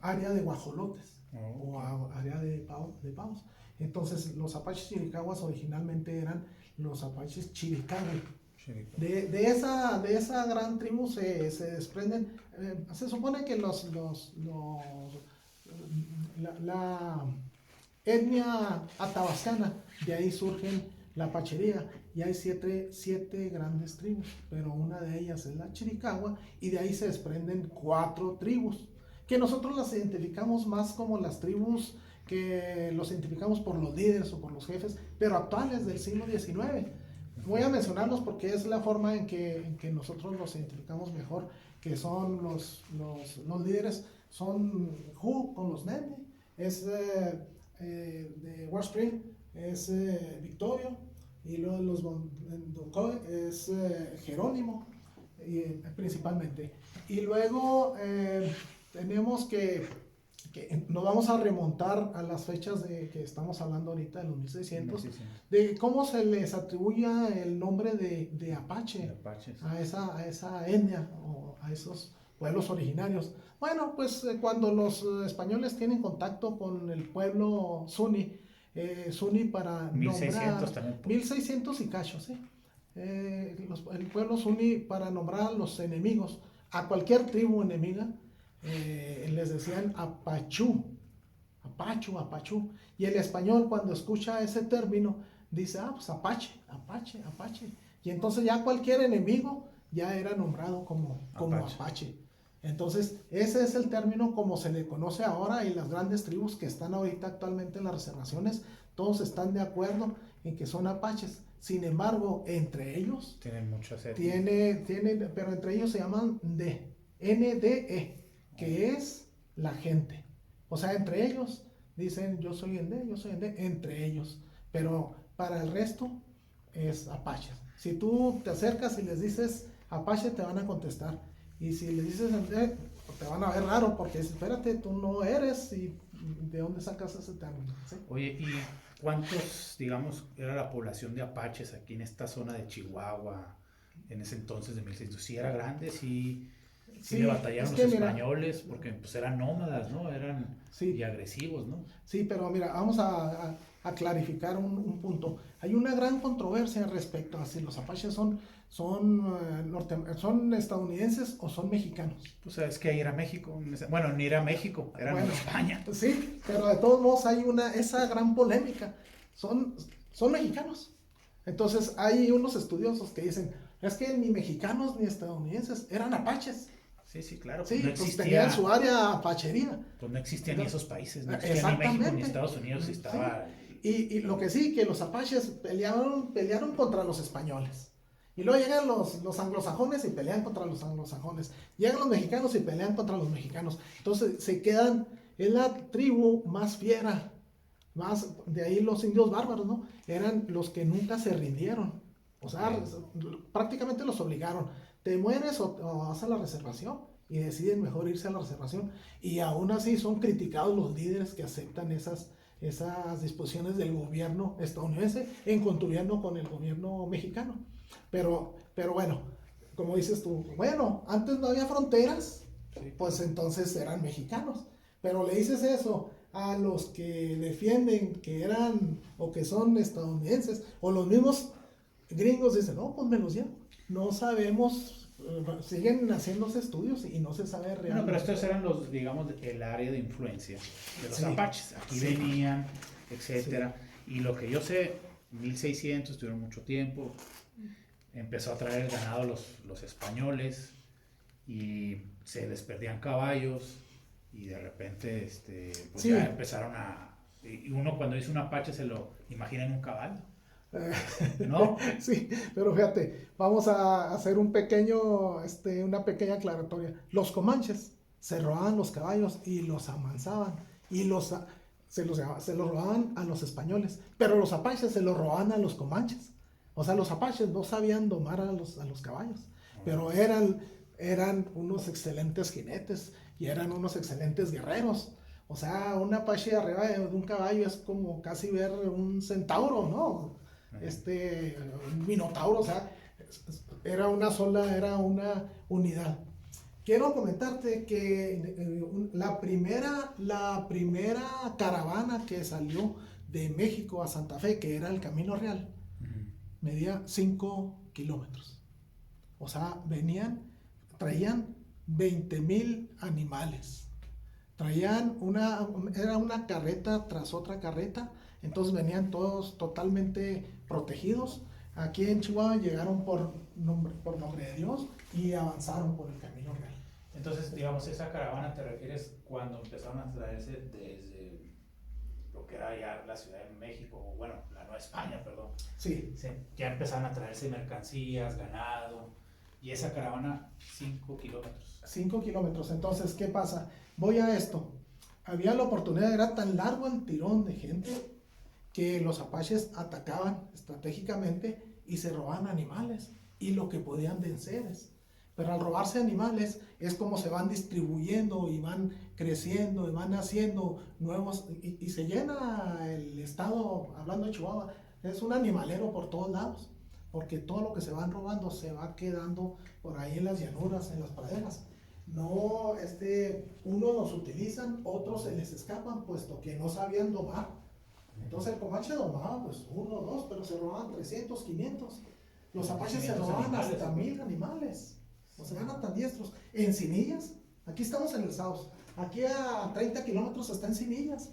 área de guajolotes Oh, o ok. área de pavos. Entonces los apaches chiricahuas originalmente eran los apaches chiricahua. Chirico. De esa gran tribu se desprenden, se supone que la etnia atabascana, de ahí surgen la pachería, y hay siete grandes tribus, pero una de ellas es la chiricahua, y de ahí se desprenden 4 tribus, que nosotros las identificamos más como las tribus que los identificamos por los líderes o por los jefes, pero actuales del siglo XIX. Voy a mencionarlos porque es la forma en que nosotros los identificamos mejor, que son los líderes, son Hu con los Nene, es de Warspring, es Victorio, y luego los Donkoy es Jerónimo, principalmente. Y luego tenemos que nos vamos a remontar a las fechas de que estamos hablando ahorita, de los 1600, 1600. de cómo se les atribuye el nombre de Apache De Apaches. a esa etnia o a esos pueblos originarios. Bueno, pues cuando los españoles tienen contacto con el pueblo Zuni para 1600 nombrar, también. 1600 y cacho, ¿sí? El pueblo Zuni para nombrar a los enemigos, a cualquier tribu enemiga, les decían Apachú, Apachu, Apachú. Y el español cuando escucha ese término dice, pues Apache, Apache, Apache. Y entonces ya cualquier enemigo ya era nombrado como Apache. Apache. Entonces ese es el término como se le conoce ahora, y las grandes tribus que están ahorita actualmente en las reservaciones, todos están de acuerdo en que son apaches. Sin embargo, entre ellos Tienen muchas etnias. pero entre ellos se llaman NDE, que es la gente. O sea, entre ellos dicen yo soy Ende, yo soy Ende, entre ellos. Pero para el resto es apaches. Si tú te acercas y les dices apache, te van a contestar. Y si les dices Ende, te van a ver raro porque espérate, tú no eres, y ¿de dónde sacas ese término? ¿Sí? Oye, ¿y cuántos, digamos, era la población de apaches aquí en esta zona de Chihuahua en ese entonces de 1600? ¿Sí era grande? ¿Sí le Sí, es batallaron los que mira, españoles? Porque pues eran nómadas, ¿no? Eran y sí, agresivos, ¿no? sí, pero mira, vamos a clarificar un punto. Hay una gran controversia respecto a si los apaches son estadounidenses o son mexicanos. Pues es que ahí era México. Bueno, ni era México, era Nueva Bueno, España. sí, pero de todos modos hay esa gran polémica. Son mexicanos. Entonces hay unos estudiosos que dicen, es que ni mexicanos ni estadounidenses, eran apaches. Sí, sí, claro, pues no Sí, pues tenían su existía, área apachería. pues no existían ni esos países, no existía ni México ni Exactamente. Estados Unidos, Sí. estaba. Y lo que sí, que los apaches pelearon contra los españoles. Y luego llegan los anglosajones y pelean contra los anglosajones. Llegan los mexicanos y pelean contra los mexicanos. Entonces se quedan, es la tribu más fiera. De ahí los indios bárbaros, ¿no? Eran los que nunca se rindieron. O sea, prácticamente los obligaron. Te mueres o vas a la reservación. Y deciden mejor irse a la reservación. Y aún así son criticados los líderes que aceptan esas disposiciones del gobierno estadounidense en contubernio con el gobierno mexicano. Pero bueno, como dices tú, bueno, antes no había fronteras, Sí, pues entonces eran mexicanos. Pero le dices eso a los que defienden que eran o que son estadounidenses, o los mismos gringos dicen, no, pues me los llevo. No sabemos, siguen haciéndose estudios y no se sabe bueno, pero realmente. estos eran los, digamos, el área de influencia de los Sí, apaches. Aquí sí, venían, sí. etcétera. Y lo que yo sé, 1600 estuvieron mucho tiempo. Empezó a traer el ganado los españoles y se les perdían caballos y de repente pues Sí, ya empezaron a. Y uno cuando dice un apache se lo imagina en un caballo, ¿no? sí, pero fíjate, vamos a hacer una pequeña aclaratoria. Los comanches se robaban los caballos y los amansaban, y se los robaban a los españoles, pero los apaches se los robaban a los comanches. O sea, los apaches no sabían domar a los caballos, pero eran unos excelentes jinetes y eran unos excelentes guerreros. O sea, un apache arriba de un caballo es como casi ver un centauro, ¿no? Un minotauro, o sea, era una unidad. quiero comentarte que la primera caravana que salió de México a Santa Fe, que era el Camino Real, medía 5 kilómetros. O sea, traían 20,000 animales. Era una carreta tras otra carreta, entonces venían todos totalmente protegidos. Aquí en Chihuahua llegaron por nombre de Dios y avanzaron por el Camino Real. Entonces, digamos, esa caravana te refieres cuando empezaron a traerse desde lo que era ya la Ciudad de México, o bueno, la Nueva España, perdón. Sí. Sí, ya empezaron a traerse mercancías, ganado, y esa caravana 5 kilómetros. 5 kilómetros, entonces, ¿qué pasa? Voy a esto. Había la oportunidad, era tan largo el tirón de gente que los apaches atacaban estratégicamente y se robaban animales y lo que podían vencerles. Pero al robarse animales es como se van distribuyendo y van creciendo y van haciendo nuevos y se llena el estado, hablando de Chihuahua, es un animalero por todos lados, porque todo lo que se van robando se va quedando por ahí en las llanuras, en las praderas. No, unos los utilizan, otros se les escapan, puesto que no sabían domar. Entonces el comanche domaba pues 1 o 2, pero se robaban 300, 500. Los apaches se robaban hasta 1,000 animales. No se van tan diestros. En Cinillas, aquí estamos en el Saus. Aquí a 30 kilómetros está en Cinillas.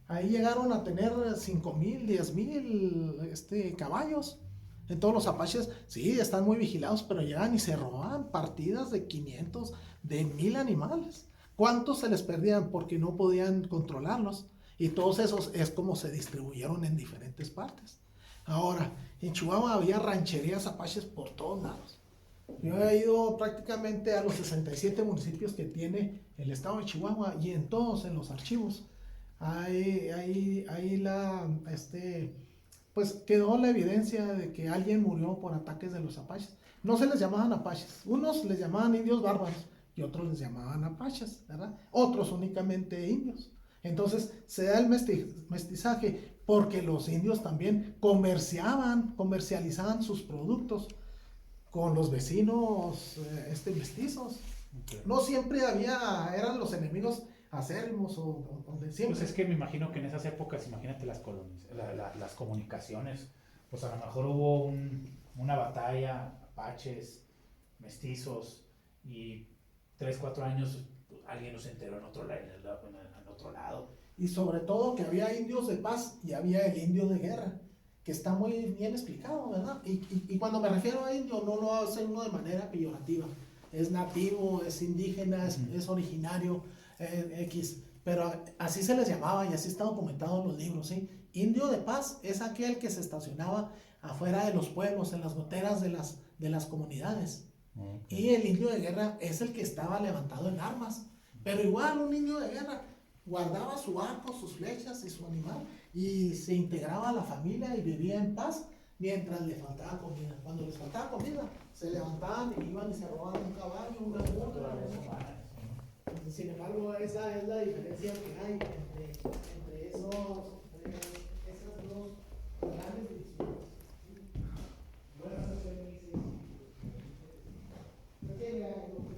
Ahí llegaron a tener 5,000, 10,000 caballos. Entonces los apaches, sí, están muy vigilados, pero llegan y se roban partidas de 500, de 1,000 animales. ¿Cuántos se les perdían? Porque no podían controlarlos. Y todos esos es como se distribuyeron en diferentes partes. Ahora, en Chihuahua había rancherías apaches por todos lados. Yo he ido prácticamente a los 67 municipios que tiene el estado de Chihuahua y en todos, en los archivos, pues quedó la evidencia de que alguien murió por ataques de los apaches. No se les llamaban apaches, unos les llamaban indios bárbaros y otros les llamaban apaches, ¿verdad? Otros únicamente indios. Entonces se da el mestizaje porque los indios también comercializaban sus productos con los vecinos mestizos. Okay. No siempre eran los enemigos acérrimos o de siempre. Pues es que me imagino que en esas épocas, imagínate las comunicaciones, pues a lo mejor hubo una batalla, apaches, mestizos, y 3, 4 años pues, alguien los enteró en otro lado. Y sobre todo que había indios de paz y había el indio de guerra, que está muy bien explicado, ¿verdad? Y cuando me refiero a indio, no lo hace uno de manera peyorativa. Es nativo, es indígena, es originario, X. Pero así se les llamaba y así está documentado en los libros, ¿sí? Indio de paz es aquel que se estacionaba afuera de los pueblos, en las goteras de las comunidades. Okay. Y el indio de guerra es el que estaba levantado en armas. Pero igual un indio de guerra guardaba su arco, sus flechas y su animal y se integraba a la familia y vivía en paz mientras le faltaba comida. Cuando les faltaba comida, se levantaban y iban y se robaban un caballo, una burra. Sin embargo, esa es la diferencia que hay entre esas dos grandes divisiones. Lo que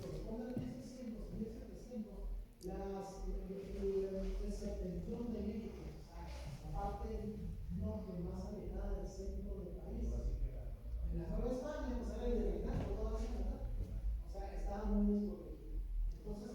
corresponde a 1600, 1700, el septentrión de México, la parte norte más alejada del centro del país. En la Nueva España, pues era el de Reinaldo, toda esa, ¿verdad? O sea, estaba muy desprotegido. Entonces,